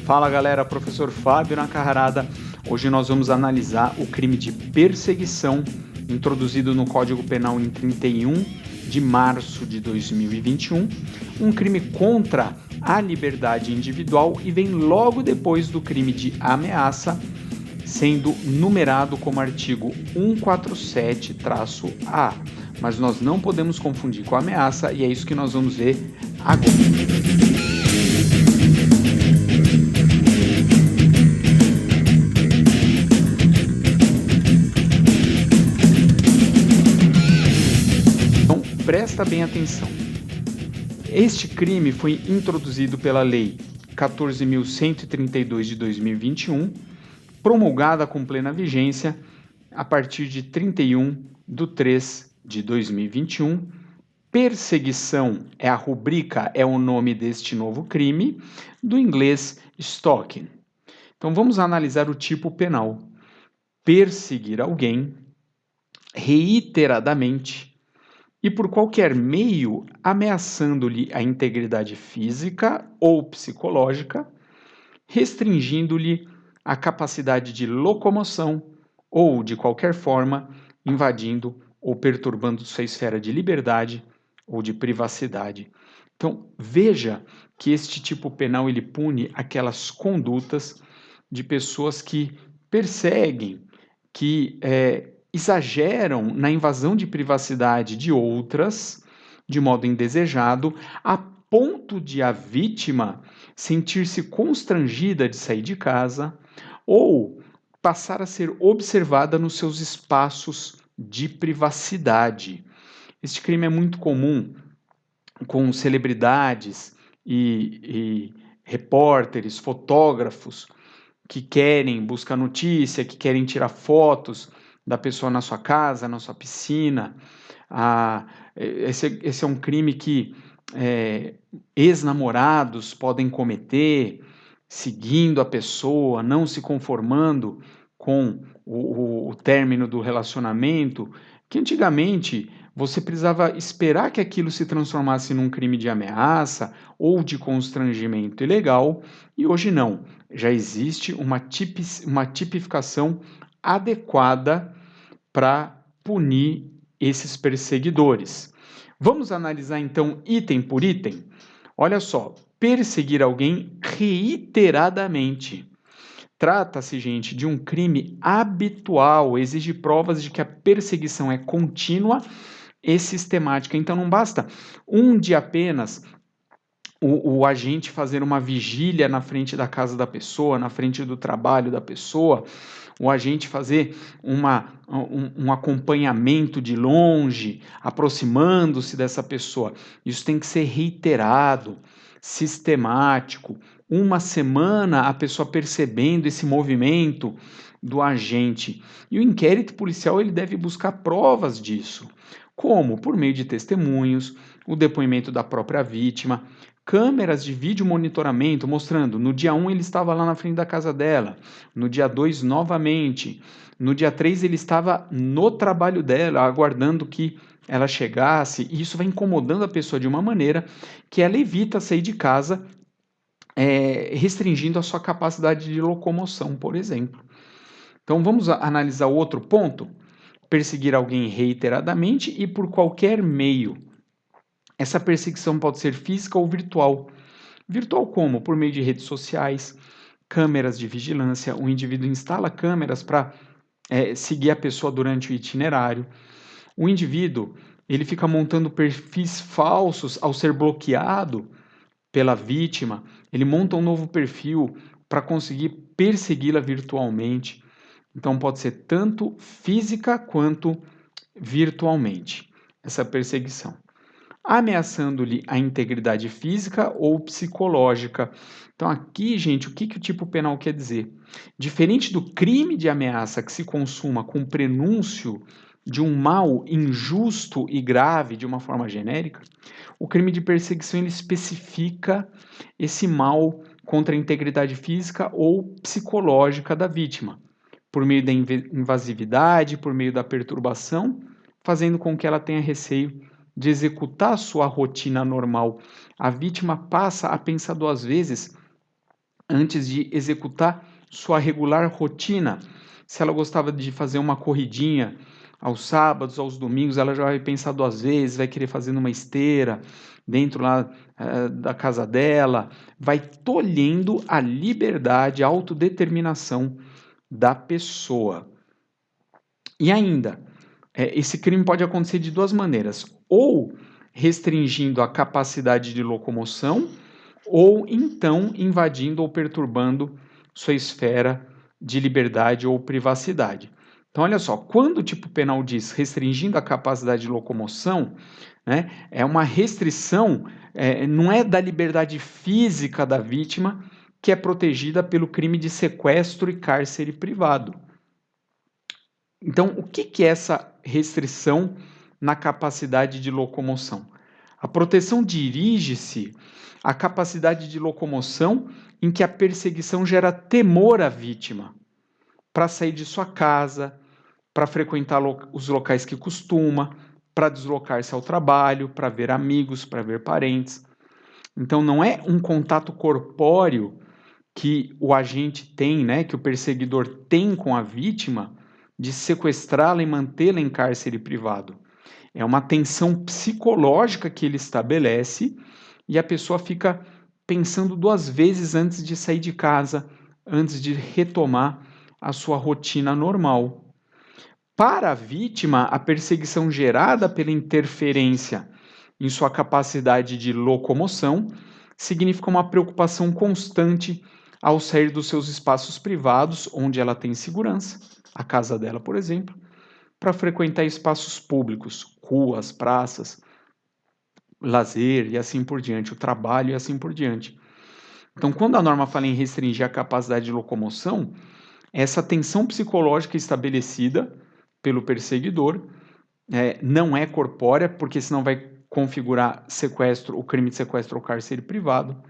Fala galera, professor Fábio na carrada. Hoje nós vamos analisar o crime de perseguição introduzido no Código Penal em 31 de março de 2021, um crime contra a liberdade individual e vem logo depois do crime de ameaça, sendo numerado como artigo 147-A. Mas nós não podemos confundir com ameaça e é isso que nós vamos ver agora. Presta bem atenção. Este crime foi introduzido pela Lei 14.132 de 2021, promulgada com plena vigência a partir de 31/3 de 2021. Perseguição é a rubrica, é o nome deste novo crime, do inglês stalking. Então vamos analisar o tipo penal. Perseguir alguém reiteradamente e por qualquer meio ameaçando-lhe a integridade física ou psicológica, restringindo-lhe a capacidade de locomoção ou, de qualquer forma, invadindo ou perturbando sua esfera de liberdade ou de privacidade. Então, veja que este tipo penal ele pune aquelas condutas de pessoas que perseguem, que exageram na invasão de privacidade de outras, de modo indesejado, a ponto de a vítima sentir-se constrangida de sair de casa ou passar a ser observada nos seus espaços de privacidade. Este crime é muito comum com celebridades e repórteres, fotógrafos, que querem buscar notícia, que querem tirar fotos da pessoa na sua casa, na sua piscina. Esse é um crime que ex-namorados podem cometer, seguindo a pessoa, não se conformando com o término do relacionamento, que antigamente você precisava esperar que aquilo se transformasse num crime de ameaça ou de constrangimento ilegal, e hoje não. Já existe uma tipificação adequada para punir esses perseguidores. Vamos analisar então item por item? Olha só, perseguir alguém reiteradamente. Trata-se, gente, de um crime habitual, exige provas de que a perseguição é contínua e sistemática. Então não basta um dia apenas o agente fazer uma vigília na frente da casa da pessoa, na frente do trabalho da pessoa, o agente fazer um acompanhamento de longe, aproximando-se dessa pessoa. Isso tem que ser reiterado, sistemático. Uma semana a pessoa percebendo esse movimento do agente. E o inquérito policial ele deve buscar provas disso. Como? Por meio de testemunhos, o depoimento da própria vítima, câmeras de vídeo monitoramento mostrando no dia 1 ele estava lá na frente da casa dela, no dia 2 novamente, no dia 3 ele estava no trabalho dela, aguardando que ela chegasse, e isso vai incomodando a pessoa de uma maneira que ela evita sair de casa, restringindo a sua capacidade de locomoção, por exemplo. Então vamos analisar o outro ponto: perseguir alguém reiteradamente e por qualquer meio. Essa perseguição pode ser física ou virtual. Virtual como? Por meio de redes sociais, câmeras de vigilância, o indivíduo instala câmeras para seguir a pessoa durante o itinerário. O indivíduo ele fica montando perfis falsos ao ser bloqueado pela vítima, ele monta um novo perfil para conseguir persegui-la virtualmente. Então pode ser tanto física quanto virtualmente, essa perseguição. Ameaçando-lhe a integridade física ou psicológica. Então aqui, gente, o que o tipo penal quer dizer? Diferente do crime de ameaça que se consuma com prenúncio de um mal injusto e grave de uma forma genérica, o crime de perseguição ele especifica esse mal contra a integridade física ou psicológica da vítima, por meio da invasividade, por meio da perturbação, fazendo com que ela tenha receio de executar sua rotina normal. A vítima passa a pensar duas vezes antes de executar sua regular rotina. Se ela gostava de fazer uma corridinha aos sábados, aos domingos, ela já vai pensar duas vezes, vai querer fazer numa esteira, dentro lá da casa dela, vai tolhendo a liberdade, a autodeterminação da pessoa. E ainda, esse crime pode acontecer de duas maneiras, ou restringindo a capacidade de locomoção, ou então invadindo ou perturbando sua esfera de liberdade ou privacidade. Então, olha só, quando o tipo penal diz restringindo a capacidade de locomoção, né, é uma restrição, não é da liberdade física da vítima, que é protegida pelo crime de sequestro e cárcere privado. Então, o que é essa restrição na capacidade de locomoção? A proteção dirige-se à capacidade de locomoção em que a perseguição gera temor à vítima para sair de sua casa, para frequentar os locais que costuma, para deslocar-se ao trabalho, para ver amigos, para ver parentes. Então, não é um contato corpóreo que o agente tem, né, que o perseguidor tem com a vítima, de sequestrá-la e mantê-la em cárcere privado. É uma tensão psicológica que ele estabelece e a pessoa fica pensando duas vezes antes de sair de casa, antes de retomar a sua rotina normal. Para a vítima, a perseguição gerada pela interferência em sua capacidade de locomoção significa uma preocupação constante ao sair dos seus espaços privados, onde ela tem segurança, a casa dela, por exemplo, para frequentar espaços públicos, ruas, praças, lazer e assim por diante, o trabalho e assim por diante. Então, quando a norma fala em restringir a capacidade de locomoção, essa tensão psicológica estabelecida pelo perseguidor não é corpórea, porque senão vai configurar sequestro, o crime de sequestro ou cárcere privado,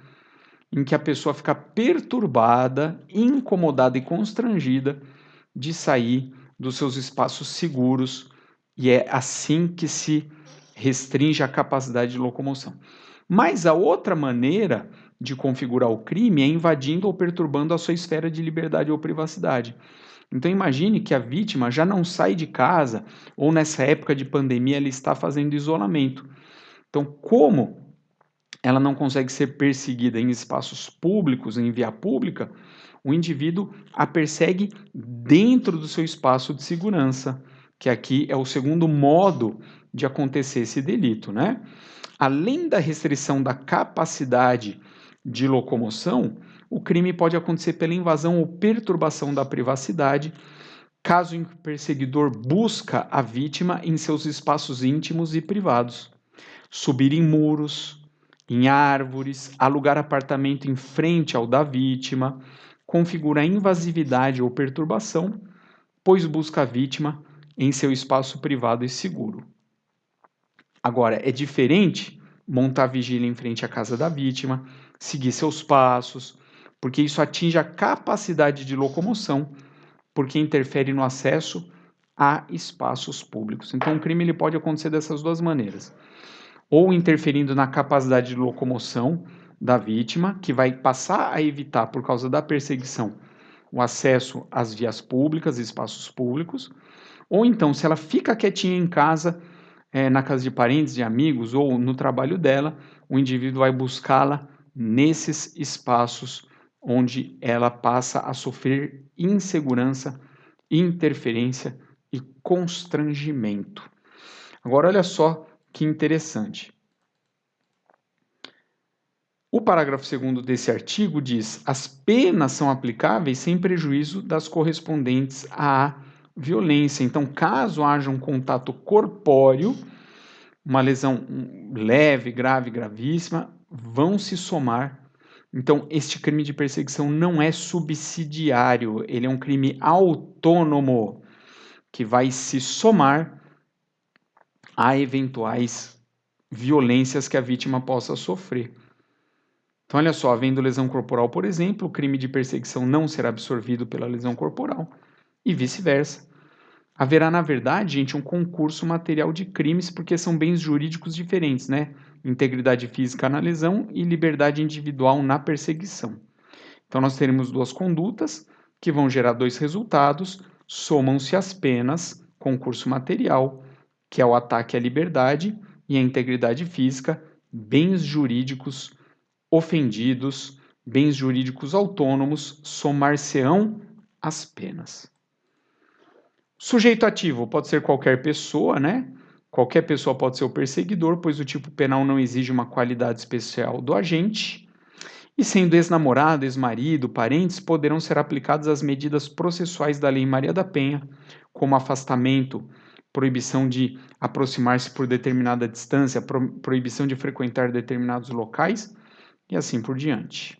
em que a pessoa fica perturbada, incomodada e constrangida de sair dos seus espaços seguros, e é assim que se restringe a capacidade de locomoção. Mas a outra maneira de configurar o crime é invadindo ou perturbando a sua esfera de liberdade ou privacidade. Então imagine que a vítima já não sai de casa, ou nessa época de pandemia ela está fazendo isolamento. Então, como ela não consegue ser perseguida em espaços públicos, em via pública, o indivíduo a persegue dentro do seu espaço de segurança, que aqui é o segundo modo de acontecer esse delito, né? Além da restrição da capacidade de locomoção, o crime pode acontecer pela invasão ou perturbação da privacidade, caso em que o perseguidor busca a vítima em seus espaços íntimos e privados, subir em muros, em árvores, alugar apartamento em frente ao da vítima, configura invasividade ou perturbação, pois busca a vítima em seu espaço privado e seguro. Agora, é diferente montar vigília em frente à casa da vítima, seguir seus passos, porque isso atinge a capacidade de locomoção, porque interfere no acesso a espaços públicos. Então, o crime ele pode acontecer dessas duas maneiras: ou interferindo na capacidade de locomoção da vítima, que vai passar a evitar, por causa da perseguição, o acesso às vias públicas, espaços públicos, ou então, se ela fica quietinha em casa, na casa de parentes, de amigos ou no trabalho dela, o indivíduo vai buscá-la nesses espaços onde ela passa a sofrer insegurança, interferência e constrangimento. Agora, olha só que interessante. O parágrafo 2º desse artigo diz: as penas são aplicáveis sem prejuízo das correspondentes à violência. Então, caso haja um contato corpóreo, uma lesão leve, grave, gravíssima, vão se somar. Então, este crime de perseguição não é subsidiário, ele é um crime autônomo, que vai se somar a eventuais violências que a vítima possa sofrer. Então, olha só, havendo lesão corporal, por exemplo, o crime de perseguição não será absorvido pela lesão corporal e vice-versa. Haverá, na verdade, gente, um concurso material de crimes, porque são bens jurídicos diferentes, né? Integridade física na lesão e liberdade individual na perseguição. Então, nós teremos duas condutas que vão gerar dois resultados, somam-se as penas, concurso material, que é o ataque à liberdade e à integridade física, bens jurídicos ofendidos, bens jurídicos autônomos, somar-se-ão as penas. Sujeito ativo pode ser qualquer pessoa, né? Qualquer pessoa pode ser o perseguidor, pois o tipo penal não exige uma qualidade especial do agente. E sendo ex-namorado, ex-marido, parentes, poderão ser aplicadas as medidas processuais da Lei Maria da Penha, como afastamento, proibição de aproximar-se por determinada distância, proibição de frequentar determinados locais e assim por diante.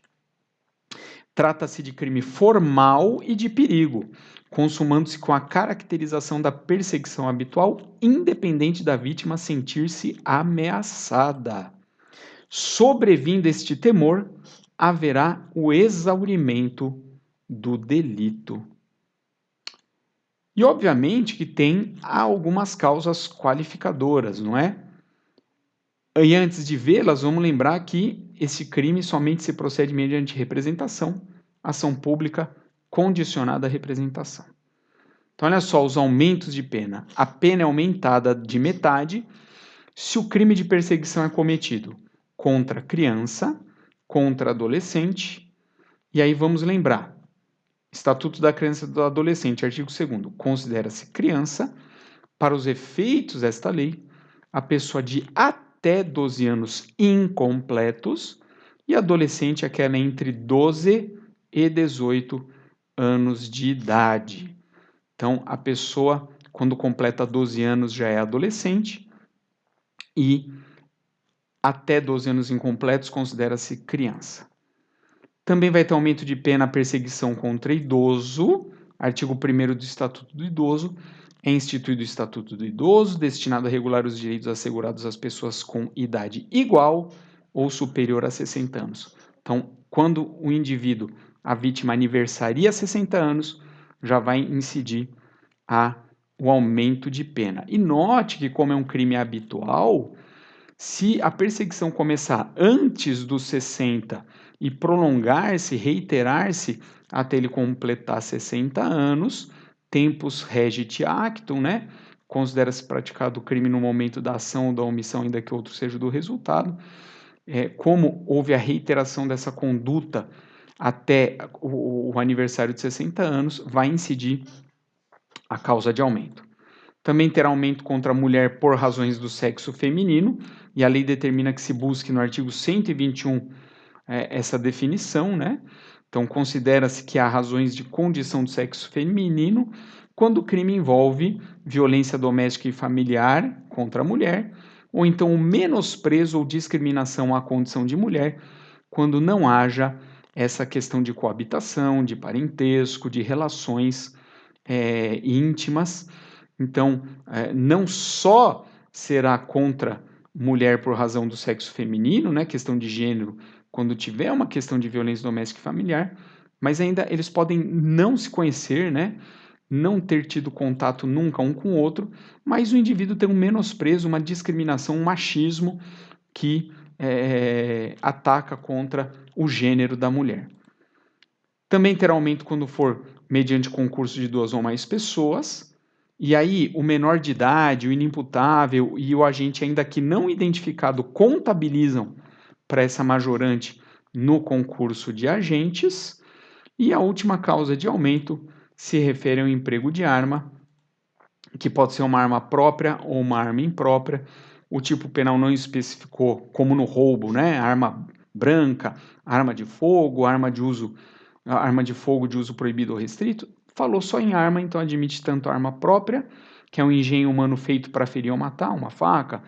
Trata-se de crime formal e de perigo, consumando-se com a caracterização da perseguição habitual, independente da vítima sentir-se ameaçada. Sobrevindo este temor, haverá o exaurimento do delito. E obviamente que tem algumas causas qualificadoras, não é? E antes de vê-las, vamos lembrar que esse crime somente se procede mediante representação, ação pública condicionada à representação. Então, olha só os aumentos de pena. A pena é aumentada de metade se o crime de perseguição é cometido contra criança, contra adolescente, e aí vamos lembrar, Estatuto da Criança e do Adolescente, artigo 2º, considera-se criança, para os efeitos desta lei, a pessoa de até 12 anos incompletos e adolescente aquela entre 12 e 18 anos de idade. Então, a pessoa, quando completa 12 anos, já é adolescente e até 12 anos incompletos considera-se criança. Também vai ter aumento de pena a perseguição contra idoso, artigo 1º do Estatuto do Idoso. É instituído o Estatuto do Idoso, destinado a regular os direitos assegurados às pessoas com idade igual ou superior a 60 anos. Então, quando o indivíduo, a vítima, aniversaria 60 anos, já vai incidir o aumento de pena. E note que, como é um crime habitual, se a perseguição começar antes dos 60 e prolongar-se, reiterar-se até ele completar 60 anos, tempus regit actum, né? Considera-se praticado o crime no momento da ação ou da omissão, ainda que outro seja do resultado. Como houve a reiteração dessa conduta até o aniversário de 60 anos, vai incidir a causa de aumento. Também terá aumento contra a mulher por razões do sexo feminino, e a lei determina que se busque no artigo 121 essa definição, né? Então, considera-se que há razões de condição do sexo feminino quando o crime envolve violência doméstica e familiar contra a mulher, ou então o menosprezo ou discriminação à condição de mulher, quando não haja essa questão de coabitação, de parentesco, de relações íntimas. Então, não só será contra mulher por razão do sexo feminino, né, questão de gênero, quando tiver uma questão de violência doméstica e familiar, mas ainda eles podem não se conhecer, né, não ter tido contato nunca um com o outro, mas o indivíduo tem um menosprezo, uma discriminação, um machismo que ataca contra o gênero da mulher. Também terá aumento quando for mediante concurso de 2 ou mais pessoas, e aí o menor de idade, o inimputável e o agente ainda que não identificado contabilizam para essa majorante no concurso de agentes. E a última causa de aumento se refere ao emprego de arma, que pode ser uma arma própria ou uma arma imprópria. O tipo penal não especificou, como no roubo, né? Arma branca, arma de fogo, arma de fogo de uso proibido ou restrito. Falou só em arma, então admite tanto a arma própria, que é um engenho humano feito para ferir ou matar, uma faca,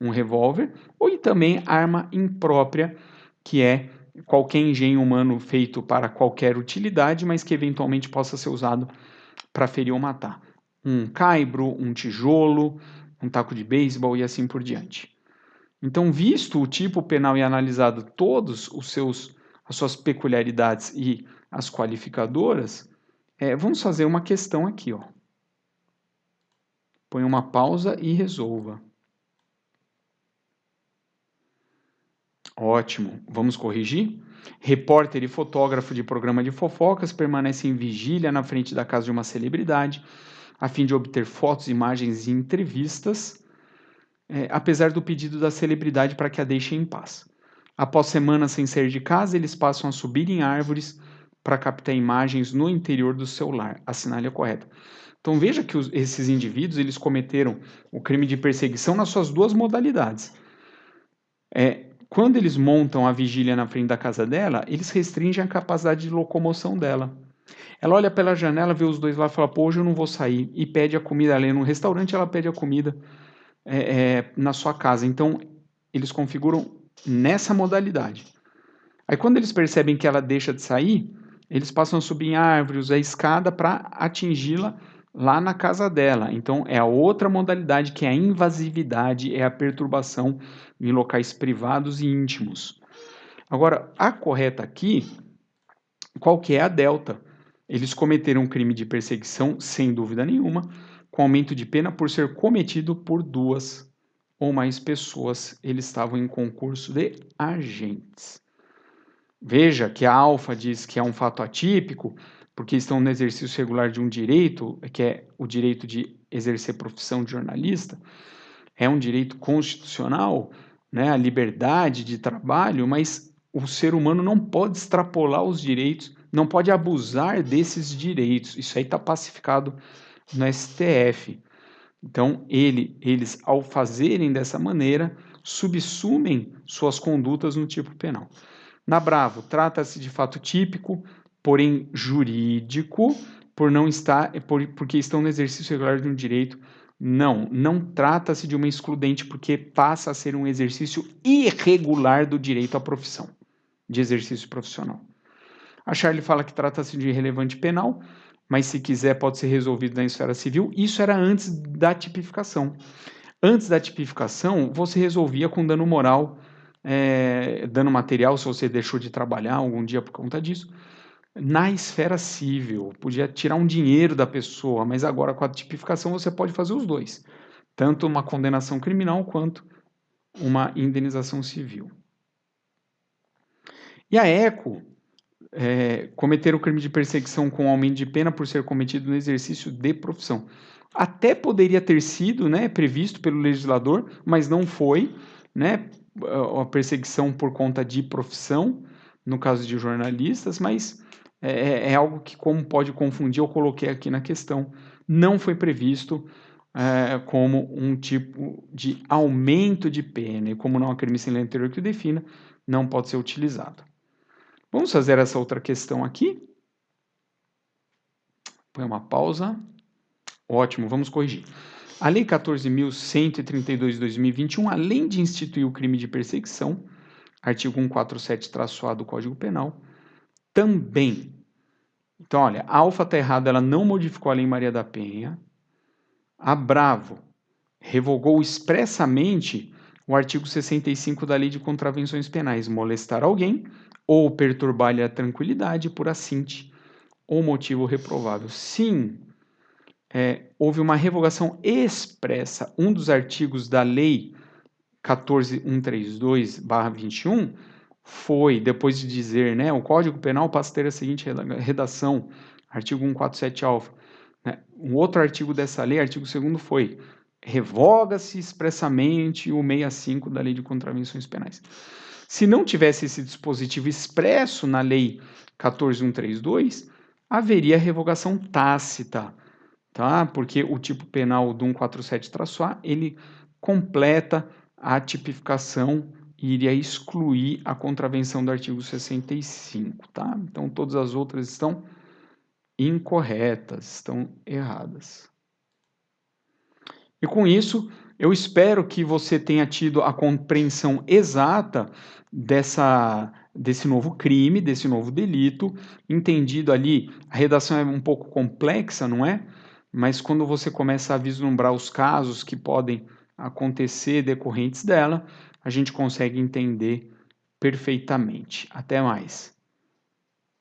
um revólver, ou também arma imprópria, que é qualquer engenho humano feito para qualquer utilidade, mas que eventualmente possa ser usado para ferir ou matar. Um caibro, um tijolo, um taco de beisebol e assim por diante. Então, visto o tipo penal e analisado todos as suas peculiaridades e as qualificadoras, vamos fazer uma questão aqui, ó. Põe uma pausa e resolva. Ótimo. Vamos corrigir? Repórter e fotógrafo de programa de fofocas permanece em vigília na frente da casa de uma celebridade, a fim de obter fotos, imagens e entrevistas, apesar do pedido da celebridade para que a deixem em paz. Após semanas sem sair de casa, eles passam a subir em árvores para captar imagens no interior do seu lar. Assinale a correta. Então veja que esses indivíduos eles cometeram o crime de perseguição nas suas duas modalidades. Quando eles montam a vigília na frente da casa dela, eles restringem a capacidade de locomoção dela. Ela olha pela janela, vê os dois lá e fala, pô, hoje eu não vou sair. E pede a comida, ela é num restaurante, ela pede a comida na sua casa. Então, eles configuram nessa modalidade. Aí quando eles percebem que ela deixa de sair, eles passam a subir em árvores, a escada para atingi-la lá na casa dela. Então é a outra modalidade que é a invasividade, é a perturbação em locais privados e íntimos. Agora, a correta aqui, qual que é a delta? Eles cometeram um crime de perseguição, sem dúvida nenhuma, com aumento de pena por ser cometido por duas ou mais pessoas. Eles estavam em concurso de agentes. Veja que a alfa diz que é um fato atípico, porque estão no exercício regular de um direito, que é o direito de exercer profissão de jornalista, é um direito constitucional, né, a liberdade de trabalho, mas o ser humano não pode extrapolar os direitos, não pode abusar desses direitos. Isso aí está pacificado no STF. Então, eles, ao fazerem dessa maneira, subsumem suas condutas no tipo penal. Na Bravo, trata-se de fato típico, porém jurídico, porque estão no exercício regular de um direito. Não trata-se de uma excludente, porque passa a ser um exercício irregular do direito à profissão, de exercício profissional. A Charlie fala que trata-se de irrelevante penal, mas se quiser pode ser resolvido na esfera civil. Isso era antes da tipificação. Antes da tipificação, você resolvia com dano moral, dano material, se você deixou de trabalhar algum dia por conta disso, na esfera civil. Podia tirar um dinheiro da pessoa, mas agora com a tipificação você pode fazer os dois. Tanto uma condenação criminal quanto uma indenização civil. E a ECO, cometer o crime de perseguição com aumento de pena por ser cometido no exercício de profissão. Até poderia ter sido, né, previsto pelo legislador, mas não foi, né, a perseguição por conta de profissão, no caso de jornalistas, mas é algo que, como pode confundir, eu coloquei aqui na questão, não foi previsto como um tipo de aumento de pena, e como não há crime sem lei anterior que o defina, não pode ser utilizado. Vamos fazer essa outra questão aqui. Põe uma pausa. Ótimo, vamos corrigir. A Lei 14.132 de 2021, além de instituir o crime de perseguição, artigo 147-A do Código Penal, também. Então, olha, a Alfa está errada, ela não modificou a Lei Maria da Penha. A Bravo revogou expressamente o artigo 65 da Lei de Contravenções Penais, molestar alguém ou perturbar-lhe a tranquilidade por assinte ou motivo reprovável. Sim, houve uma revogação expressa. Um dos artigos da Lei 14.132/21 foi, depois de dizer, né, o Código Penal passa a ter a seguinte redação, artigo 147-alfa. Né? Um outro artigo dessa lei, artigo 2º, foi: revoga-se expressamente o 65 da Lei de Contravenções Penais. Se não tivesse esse dispositivo expresso na Lei 14.132, haveria revogação tácita, tá? Porque o tipo penal do 147-A, ele completa a tipificação e iria excluir a contravenção do artigo 65, tá? Então, todas as outras estão incorretas, estão erradas. E com isso, eu espero que você tenha tido a compreensão exata desse novo crime, desse novo delito, entendido ali, a redação é um pouco complexa, não é? Mas quando você começa a vislumbrar os casos que podem acontecer decorrentes dela, a gente consegue entender perfeitamente. Até mais.